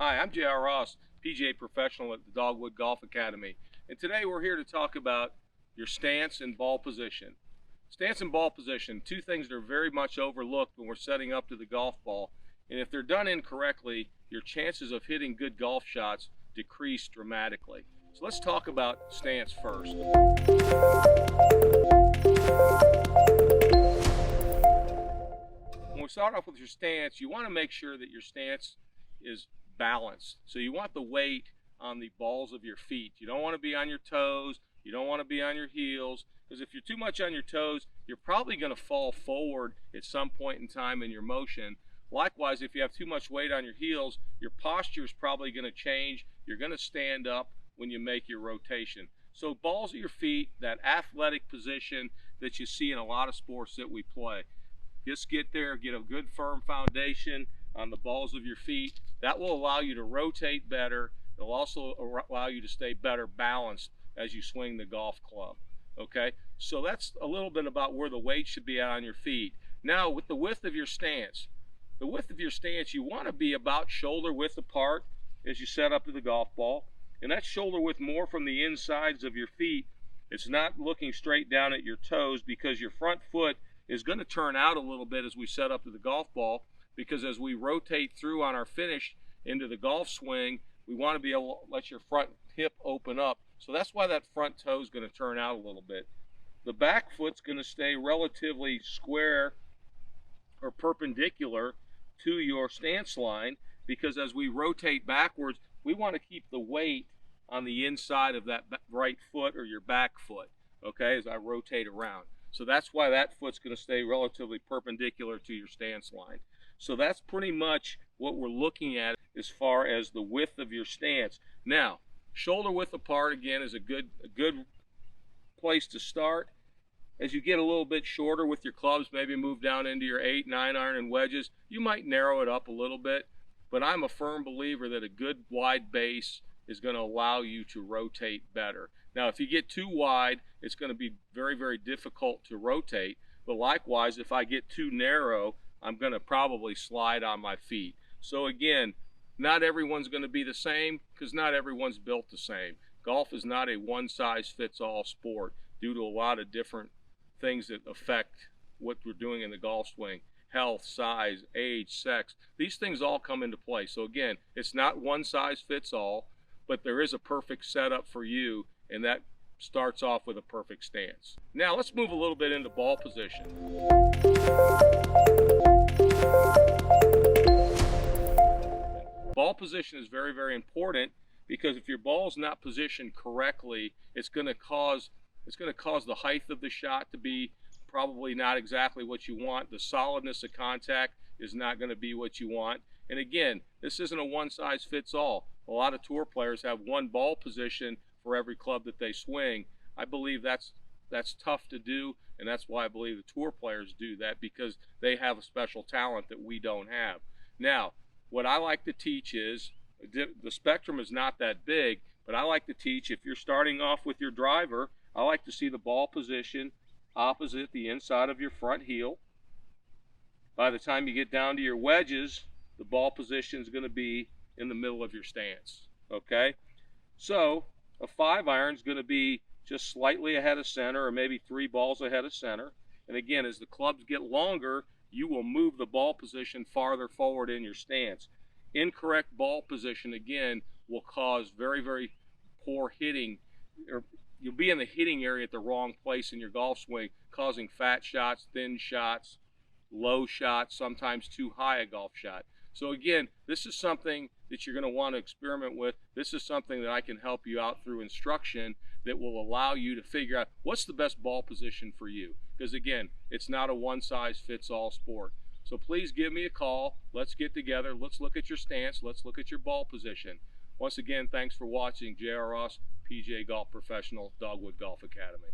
Hi, I'm J.R. Ross, PGA professional at the Dogwood Golf Academy, and today we're here to talk about your stance and ball position. Stance and ball position, two things that are very much overlooked when we're setting up to the golf ball, and if they're done incorrectly, your chances of hitting good golf shots decrease dramatically. So let's talk about stance first. When we start off with your stance, you want to make sure that your stance is balanced. So you want the weight on the balls of your feet. You don't want to be on your toes. You don't want to be on your heels, because if you're too much on your toes, you're probably going to fall forward at some point in time in your motion. Likewise, if you have too much weight on your heels, your posture is probably going to change. You're going to stand up when you make your rotation. So balls of your feet, that athletic position that you see in a lot of sports that we play. Just get there, get a good firm foundation on the balls of your feet. That will allow you to rotate better. It'll also allow you to stay better balanced as you swing the golf club. Okay, so that's a little bit about where the weight should be on your feet. Now, with the width of your stance, you want to be about shoulder width apart as you set up to the golf ball, and that's shoulder width more from the insides of your feet. It's not looking straight down at your toes, because your front foot is going to turn out a little bit as we set up to the golf ball, because as we rotate through on our finish into the golf swing, we want to be able to let your front hip open up. So that's why that front toe is going to turn out a little bit. The back foot's going to stay relatively square or perpendicular to your stance line, because as we rotate backwards, we want to keep the weight on the inside of that right foot or your back foot, okay, as I rotate around. So that's why that foot's going to stay relatively perpendicular to your stance line. So that's pretty much what we're looking at as far as the width of your stance. Now, shoulder width apart, again, is a good place to start. As you get a little bit shorter with your clubs, maybe move down into your 8, 9 iron and wedges, you might narrow it up a little bit. But I'm a firm believer that a good wide base is going to allow you to rotate better. Now, if you get too wide, it's going to be very, very difficult to rotate. But likewise, if I get too narrow, I'm going to probably slide on my feet. So again, not everyone's going to be the same, because not everyone's built the same. Golf is not a one-size-fits-all sport due to a lot of different things that affect what we're doing in the golf swing. Health, size, age, sex, these things all come into play. So again, it's not one size fits all, but there is a perfect setup for you, and that starts off with a perfect stance. Now let's move a little bit into ball position. Ball position is very, very important, because if your ball is not positioned correctly, it's going to cause the height of the shot to be probably not exactly what you want. The solidness of contact is not going to be what you want. And again, this isn't a one-size-fits-all. A lot of tour players have one ball position for every club that they swing. I believe that's tough to do, and that's why I believe the tour players do that, because they have a special talent that we don't have. Now, what I like to teach is, the spectrum is not that big, but I like to teach, if you're starting off with your driver, I like to see the ball position opposite the inside of your front heel. By the time you get down to your wedges, the ball position is going to be in the middle of your stance. Okay, so a 5 iron is going to be just slightly ahead of center, or maybe 3 balls ahead of center. And again, as the clubs get longer, you will move the ball position farther forward in your stance. Incorrect ball position, again, will cause very, very poor hitting, or you'll be in the hitting area at the wrong place in your golf swing, causing fat shots, thin shots, low shots, sometimes too high a golf shot. So again, this is something that you're going to want to experiment with. This is something that I can help you out through instruction that will allow you to figure out what's the best ball position for you. Because again, it's not a one-size-fits-all sport. So please give me a call. Let's get together. Let's look at your stance. Let's look at your ball position. Once again, thanks for watching. J.R. Ross, PGA Golf Professional, Dogwood Golf Academy.